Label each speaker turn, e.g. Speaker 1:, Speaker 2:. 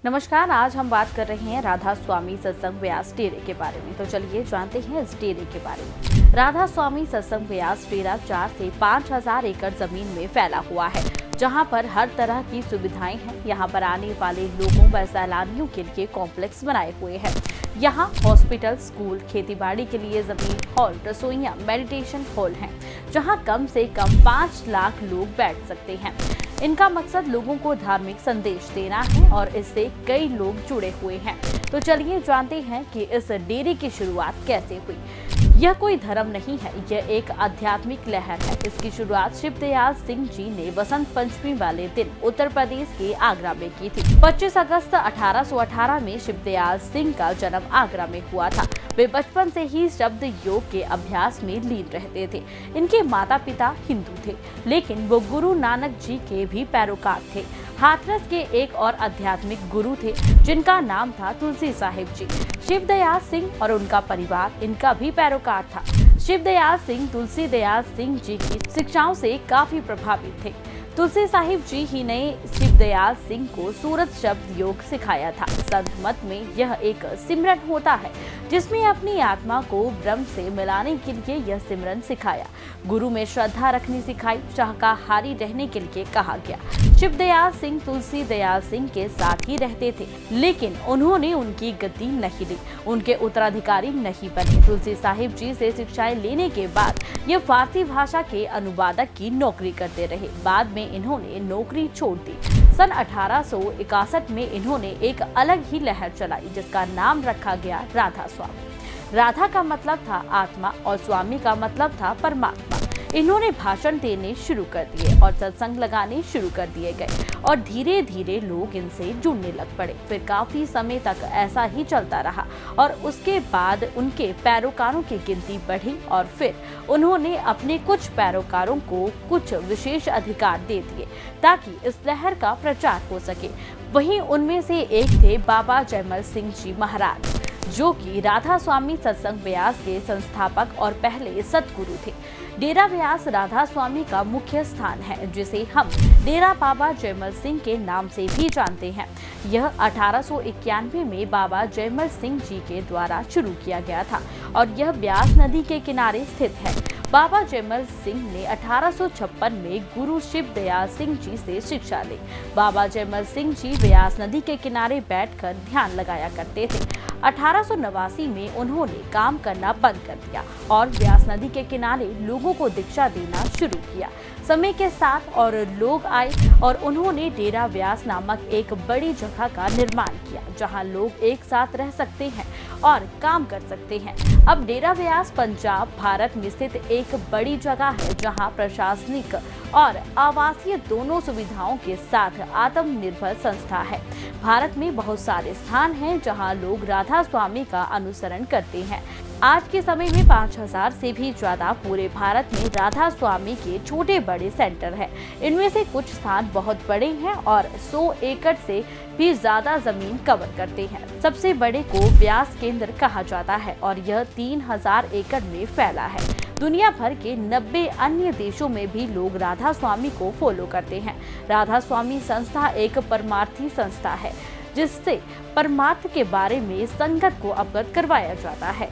Speaker 1: नमस्कार। आज हम बात कर रहे हैं राधा स्वामी सत्संग व्यास डेरे के बारे में। तो चलिए जानते हैं इस डेरे के बारे में। राधा स्वामी सत्संग व्यास डेरा 4 से 5 हजार एकड़ जमीन में फैला हुआ है, जहां पर हर तरह की सुविधाएं हैं। यहां पर आने वाले लोगों व सैलानियों के लिए कॉम्प्लेक्स बनाए हुए हैं। यहाँ हॉस्पिटल, स्कूल, खेतीबाड़ी के लिए जमीन, हॉल, रसोइयां, मेडिटेशन हॉल हैं, जहां कम से कम 5 लाख लोग बैठ सकते हैं। इनका मकसद लोगों को धार्मिक संदेश देना है और इससे कई लोग जुड़े हुए हैं। तो चलिए जानते हैं कि इस डेरे की शुरुआत कैसे हुई। यह कोई धर्म नहीं है, यह एक आध्यात्मिक लहर है। इसकी शुरुआत शिवदयाल सिंह जी ने वसंत पंचमी वाले दिन उत्तर प्रदेश के आगरा में की थी। 25 अगस्त 1818 में शिवदयाल सिंह का जन्म आगरा में हुआ था। वे बचपन से ही शब्द योग के अभ्यास में लीन रहते थे। इनके माता पिता हिंदू थे, लेकिन वो गुरु नानक जी के भी पैरोकार थे। हाथरस के एक और आध्यात्मिक गुरु थे, जिनका नाम था तुलसी साहिब जी। शिवदयाल सिंह और उनका परिवार इनका भी पैरोकार था। शिवदयाल सिंह तुलसी दयाल सिंह जी की शिक्षाओं से काफी प्रभावित थे। तुलसी साहिब जी ही ने शिवदयाल सिंह को सूरत शब्द योग सिखाया था। संत मत में यह एक सिमरन होता है, जिसमें अपनी आत्मा को ब्रह्म से मिलाने के लिए यह सिमरन सिखाया। गुरु में श्रद्धा रखनी सिखाई, शाकाहारी रहने के लिए कहा गया। शिवदयाल सिंह तुलसी दयाल सिंह के साथ ही रहते थे, लेकिन उन्होंने उनकी गद्दी नहीं ली, उनके उत्तराधिकारी नहीं बने। तुलसी साहिब जी से शिक्षाएं लेने के बाद ये फारसी भाषा के अनुवादक की नौकरी करते रहे। बाद में इन्होंने नौकरी छोड़ दी। सन 1861 में इन्होंने एक अलग ही लहर चलाई, जिसका नाम रखा गया राधा स्वामी। राधा का मतलब था आत्मा और स्वामी का मतलब था परमात्मा। इन्होंने भाषण देने शुरू कर दिए और सत्संग लगाने शुरू कर दिए गए और धीरे धीरे लोग इनसे जुड़ने लग पड़े। फिर काफी समय तक ऐसा ही चलता रहा और उसके बाद उनके पैरोकारों की गिनती बढ़ी और फिर उन्होंने अपने कुछ पैरोकारों को कुछ विशेष अधिकार दे दिए ताकि इस लहर का प्रचार हो सके। वहीं उनमें से एक थे बाबा जयमल सिंह जी महाराज, जो कि राधा स्वामी सत्संग व्यास के संस्थापक और पहले सतगुरु थे। डेरा व्यास राधा स्वामी का मुख्य स्थान है, जिसे हम डेरा बाबा जयमल सिंह के नाम से भी जानते हैं। यह 1891 में बाबा जयमल सिंह जी के द्वारा शुरू किया गया था और यह ब्यास नदी के किनारे स्थित है। बाबा जयमल सिंह ने 1856 में गुरु शिवदयाल सिंह जी से शिक्षा ली। बाबा जयमल सिंह जी व्यास नदी के किनारे बैठकर ध्यान लगाया करते थे। 1889 में उन्होंने काम करना बंद कर दिया और व्यास नदी के किनारे लोगों को दीक्षा देना शुरू किया। समय के साथ और लोग आए और उन्होंने डेरा व्यास नामक एक बड़ी जगह का निर्माण किया, जहां लोग एक साथ रह सकते हैं और काम कर सकते हैं। अब डेरा व्यास पंजाब भारत में स्थित एक बड़ी जगह है, जहां प्रशासनिक और आवासीय दोनों सुविधाओं के साथ आत्मनिर्भर संस्था है। भारत में बहुत सारे स्थान हैं जहां लोग राधा स्वामी का अनुसरण करते हैं। आज के समय में 5000 से भी ज्यादा पूरे भारत में राधा स्वामी के छोटे बड़े सेंटर हैं। इनमें से कुछ स्थान बहुत बड़े हैं और 100 एकड़ से भी ज्यादा जमीन कवर करते हैं। सबसे बड़े को व्यास केंद्र कहा जाता है और यह 3000 एकड़ में फैला है। दुनिया भर के 90 अन्य देशों में भी लोग राधा स्वामी को फॉलो करते हैं। राधा स्वामी संस्था एक परमार्थी संस्था है, जिससे परमार्थ के बारे में संगत को अवगत करवाया जाता है।